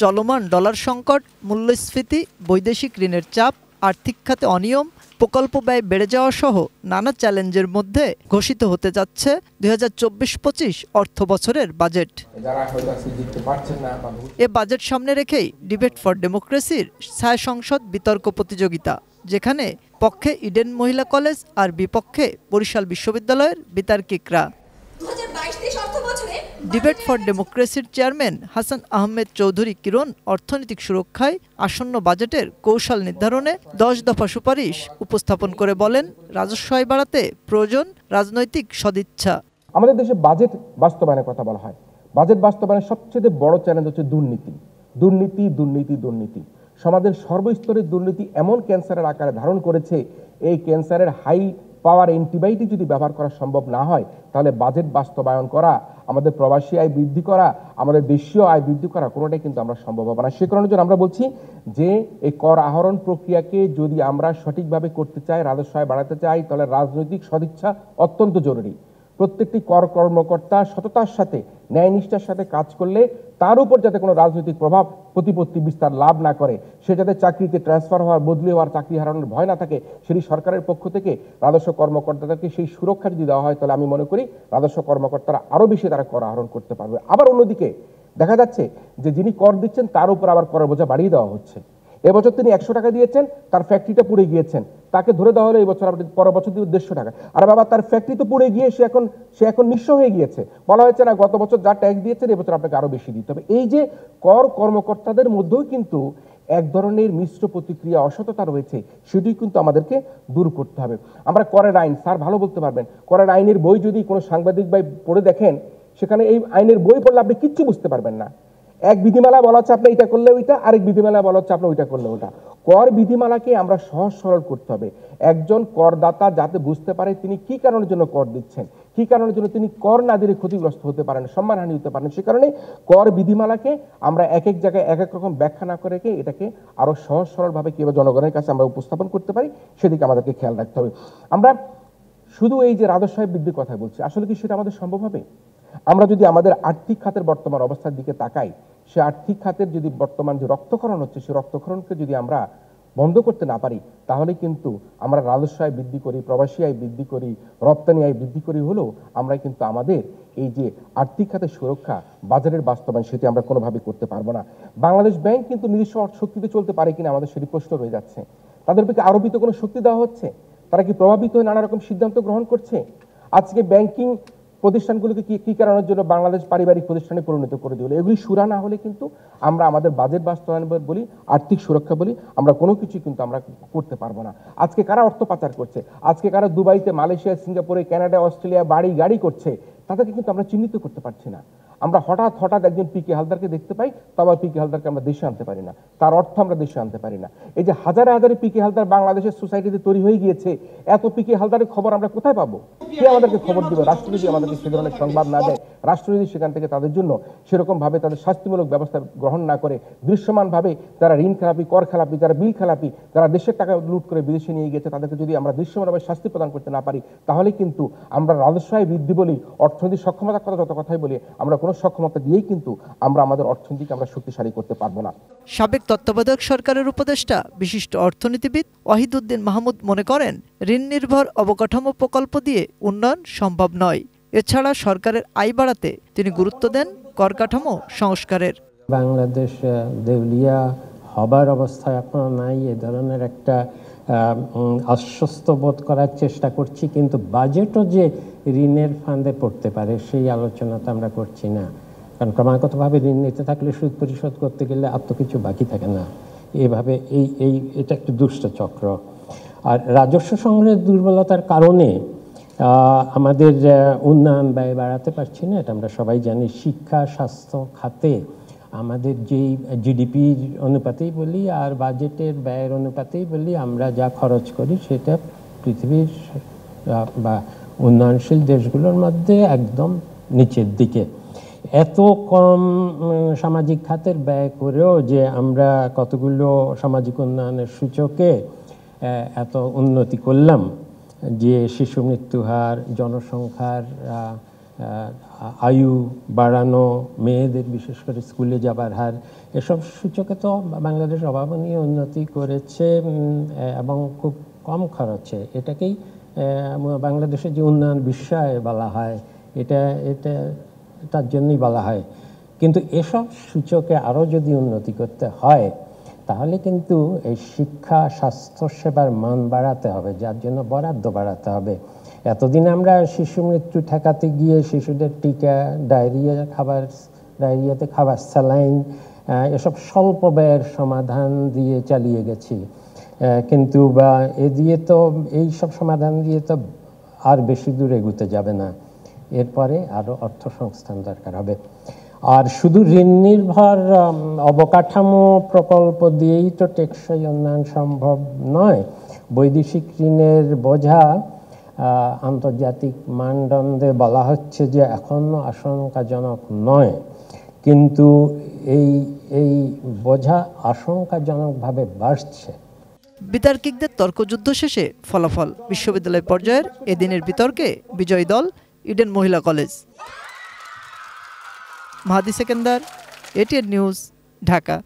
চলমান ডলার সংকট, মূল্যস্ফীতি, বৈদেশিক ঋণের চাপ, আর্থিক খাতে অনিয়ম, প্রকল্প ব্যয় বেড়ে যাওয়া সহ নানা চ্যালেঞ্জের মধ্যে ঘোষিত হতে যাচ্ছে ২০২৪-২৫ অর্থ বছরের বাজেট। এ বাজেট সামনে রেখেই ডিবেট ফর ডেমোক্রেসির ছায়া সংসদ বিতর্ক প্রতিযোগিতা, যেখানে পক্ষে ইডেন মহিলা কলেজ আর বিপক্ষে বরিশাল বিশ্ববিদ্যালয়ের বিতার্কিকরা। ডিবেট ফর ডেমোক্রেসির চেয়ারম্যান হাসান আহমেদ চৌধুরী কিরণ অর্থনৈতিক সুরক্ষায় আসন্ন বাজেটের কৌশল নির্ধারণে ১০ দফা সুপারিশ উপস্থাপন করে বলেন, রাজস্ব আয় বাড়াতে প্রয়োজন রাজনৈতিক সদিচ্ছা। আমাদের দেশে বাজেট বাস্তবায়নের কথা বলা হয়। বাজেট বাস্তবায়নের সবচেয়ে বড় চ্যালেঞ্জ হচ্ছে দুর্নীতি, দুর্নীতি, দুর্নীতি, দুর্নীতি। সমাজের সর্বস্তরের দুর্নীতি এমন ক্যান্সারের আকারে ধারণ করেছে, এই ক্যান্সারের হাই পাওয়ার অ্যান্টিবায়োটিক যদি ব্যবহার করা সম্ভব না হয়, তাহলে বাজেট বাস্তবায়ন করা, আমাদের প্রবাসী আয় বৃদ্ধি করা, আমাদের দেশীয় আয় বৃদ্ধি করা কোনোটাই কিন্তু আমরা সম্ভব হবে না। সে কারণে জন্য আমরা বলছি যে এই কর আহরণ প্রক্রিয়াকে যদি আমরা সঠিকভাবে করতে চাই, রাজস্ব আয় বাড়াতে চাই, তাহলে রাজনৈতিক সদিচ্ছা অত্যন্ত জরুরি। প্রত্যেকটি কর কর্মকর্তা সততার সাথে, ন্যায়নিষ্ঠার সাথে কাজ করলে তার উপর যাতে কোনো রাজনৈতিক প্রভাব প্রতিপত্তি বিস্তার লাভ না করে, সে যাতে চাকরিতে ট্রান্সফার হওয়ার, বদলি হওয়ার, চাকরি হারানোর ভয় না থাকে, সেটি সরকারের পক্ষ থেকে রাজস্ব কর্মকর্তাদেরকে সেই সুরক্ষা যদি দেওয়া হয়, তাহলে আমি মনে করি রাজস্ব কর্মকর্তারা আরও বেশি তারা কর আহরণ করতে পারবে। আবার অন্যদিকে দেখা যাচ্ছে যে যিনি কর দিচ্ছেন তার উপর আবার করের বোঝা বাড়িয়ে দেওয়া হচ্ছে। এবছর তিনি ১০০ টাকা দিয়েছেন, তার ফ্যাক্টরিটা পুড়ে গিয়েছেন, তাকে ধরে দেওয়া হলো এই বছর আপনি পরের বছর দিবেন ১৫০ টাকা। আর বাবা তার ফ্যাক্টরি তো পুড়ে গিয়ে সে এখন নিঃস্ব হয়ে গিয়েছে। বলা হয়েছে না গত বছর যা ট্যাক্স দিয়েছেন এবছর আপনাকে আরো বেশি দিতে হবে। এই যে কর কর্মকর্তাদের মধ্যেও কিন্তু এক ধরনের মিশ্র প্রতিক্রিয়া, অসততা রয়েছে, সেটি কিন্তু আমাদেরকে দূর করতে হবে। আমরা করের আইন, স্যার ভালো বলতে পারবেন, করের আইনের বই যদি কোনো সাংবাদিক ভাই পড়ে দেখেন, সেখানে এই আইনের বই পড়লে আপনি কিচ্ছু বুঝতে পারবেন না। এক বিধিমালা বলা হচ্ছে আপনি এটা করলে ওইটা, আরেক বিধিমালা বলা হচ্ছে আপনি ওইটা করলে ওটা। কর বিধিমালাকে আমরা সহজ সরল করতে হবে। একজন করদাতা যাতে বুঝতে পারে তিনি কি কারণের জন্য কর দিচ্ছেন, কি কারণের জন্য তিনি কর না দিলে ক্ষতিগ্রস্ত হতে পারেন, সম্মানহানি হতে পারেন। সে কারণে কর বিধিমালাকে আমরা এক এক জায়গায় এক এক রকম ব্যাখ্যা না করে এটাকে আরো সহজ সরলভাবে কিভাবে জনগণের কাছে আমরা উপস্থাপন করতে পারি, সেদিকে আমাদেরকে খেয়াল রাখতে হবে। আমরা শুধু এই যে রাজস্ব আয় বৃদ্ধির কথা বলছি, আসলে কি সেটা আমাদের সম্ভব হবে? আমরা যদি আমাদের আর্থিক খাতের বর্তমান অবস্থার দিকে তাকাই, সে আর্থিক খাতের যদি বর্তমান যে রক্তক্ষরণ হচ্ছে, সে রক্তক্ষরণকে যদি আমরা বন্ধ করতে না পারি, তাহলে কিন্তু আমরা রাজস্ব আয় বৃদ্ধি করি, প্রবাসী আয় বৃদ্ধি করি, রপ্তানি আয় বৃদ্ধি করি হলেও আমরা কিন্তু আমাদের এই যে আর্থিক খাতের সুরক্ষা, বাজারের বাস্তবায়ন, সেটি আমরা কোনোভাবে করতে পারবো না। বাংলাদেশ ব্যাংক কিন্তু নিজস্ব শক্তিতে চলতে পারে কিনা আমাদের সেটি প্রশ্ন রয়ে যাচ্ছে। তাদের প্রতি আরোপিত কোনো শক্তি দেওয়া হচ্ছে? তারা কি প্রভাবিত হয়ে নানা রকম সিদ্ধান্ত গ্রহণ করছে? আজকে ব্যাংকিং প্রতিষ্ঠানগুলোকে কি কারণের জন্য বাংলাদেশ পারিবারিক প্রতিষ্ঠানে পরিণত করে দিল? এগুলি সুরা না হলে কিন্তু আমরা আমাদের বাজেট বাস্তবায়ন বলি, আর্থিক সুরক্ষা বলি, আমরা কোনো কিছু কিন্তু আমরা করতে পারবো না। আজকে কারা অর্থ পাচার করছে, আজকে কারা দুবাইতে, মালয়েশিয়া, সিঙ্গাপুরে, কানাডা, অস্ট্রেলিয়া বাড়ি গাড়ি করছে, তাদেরকে কিন্তু আমরা চিহ্নিত করতে পারছি না। আমরা হঠাৎ একজন পিকে হালদারকে দেখতে পাই, তবে পিকে হালদারকে আমরা দেশে আনতে পারি না, তার অর্থ আমরা দেশে আনতে পারি না। এই যে হাজারে হাজারে পিকে হালদার বাংলাদেশের সোসাইটিতে তৈরি হয়ে গিয়েছে, এত পিকে হালদারের খবর আমরা কোথায় পাবো? কে আমাদেরকে খবর দিবে? রাষ্ট্র যদি আমাদেরকে সে ধরনের সংবাদ না দেয়, রাষ্ট্র যদি সেখান থেকে তাদের জন্য সেরকম ভাবে তাদের শাস্তিমূলক ব্যবস্থা গ্রহণ না করে, দৃশ্যমান ভাবে যারা ঋণ খেলাপি, কর খেলাপি, যারা বিল খেলাপি, যারা দেশের টাকা লুট করে বিদেশে নিয়ে গেছে, তাদেরকে যদি আমরা দৃশ্যমানভাবে শাস্তি প্রদান করতে না পারি, তাহলে কিন্তু আমরা রাজস্ব আয় বৃদ্ধি বলি, অর্থনৈতিক সক্ষমতার কথা যত কথাই বলি, আমরা কোনো সক্ষমতা দিয়েই কিন্তু আমরা আমাদের অর্থনীতিকে আমরা শক্তিশালী করতে পারবো না। সাবেক তত্ত্বাবধায়ক সরকারের উপদেষ্টা বিশিষ্ট অর্থনীতিবিদ ওয়াহিদুদ্দিন মাহমুদ মনে করেন, ঋণ নির্ভর অবকাঠামো প্রকল্প দিয়ে উন্নয়ন সম্ভব নয়। এছাড়া সরকারের আয় বাড়াতে তিনি গুরুত্ব দেন কর কাঠামো সংস্কারের। বাংলাদেশ দেউলিয়া হবার অবস্থায় এখনো নাই, এ ধরনের একটা আশ্বস্ত বোধ করার চেষ্টা করছি, কিন্তু বাজেটও যে ঋণের ফান্দে পড়তে পারে সেই আলোচনা তো আমরা করছি না। কারণ ক্রমাগতভাবে ঋণ নিতে থাকলে সুদ পরিশোধ করতে গেলে আর তো কিছু বাকি থাকে না। এইভাবে এটা একটু দুষ্ট চক্র। আর রাজস্ব সংগ্রহের দুর্বলতার কারণে আমাদের উন্নয়ন ব্যয় বাড়াতে পারছি না, এটা আমরা সবাই জানি। শিক্ষা, স্বাস্থ্য খাতে আমাদের যেই জিডিপির অনুপাতেই বলি আর বাজেটের ব্যয়ের অনুপাতেই বলি, আমরা যা খরচ করি সেটা পৃথিবীর বা উন্নয়নশীল দেশগুলোর মধ্যে একদম নিচের দিকে। এত কম সামাজিক খাতের ব্যয় করেও যে আমরা কতগুলো সামাজিক উন্নয়নের সূচকে এত উন্নতি করলাম, যে শিশু মৃত্যু হার, জনসংখ্যার আয়ু বাড়ানো, মেয়েদের বিশেষ করে স্কুলে যাবার হার, এসব সূচকে তো বাংলাদেশ অভাবনীয় উন্নতি করেছে এবং খুব কম খরচে। এটাকেই বাংলাদেশের যে উন্নয়ন বিষয় বলা হয়, এটার জন্যই বলা হয়। কিন্তু এসব সূচকে আরও যদি উন্নতি করতে হয় তাহলে কিন্তু এই শিক্ষা স্বাস্থ্যসেবার মান বাড়াতে হবে, যার জন্য বরাদ্দ বাড়াতে হবে। এতদিন আমরা শিশু মৃত্যু ঠেকাতে গিয়ে শিশুদের টিকা, ডায়রিয়াতে খাবার, স্যালাইন, এসব স্বল্প ব্যয়ের সমাধান দিয়ে চালিয়ে গেছি। কিন্তু এই সব সমাধান দিয়ে তো আর বেশি দূর এগোতে যাবে না। এরপরে আরও অর্থ সংস্থান দরকার হবে। আর শুধু ঋণ নির্ভর অবকাঠামো প্রকল্প দিয়েই তো টেকসই উন্নয়ন সম্ভব নয়। বৈদেশিক ঋণের বোঝা আন্তর্জাতিক মানদণ্ডে বলা হচ্ছে যে এখনো আশঙ্কাজনক নয়, কিন্তু এই বোঝা আশঙ্কাজনকভাবে বাড়ছে। বিতার্কিকদের তর্কযুদ্ধ শেষে ফলাফল। বিশ্ববিদ্যালয় পর্যায়ের এদিনের বিতর্কে বিজয়ী দল ইডেন মহিলা কলেজ। মাহাদি সেকেন্দার, এটিএন নিউজ, ঢাকা।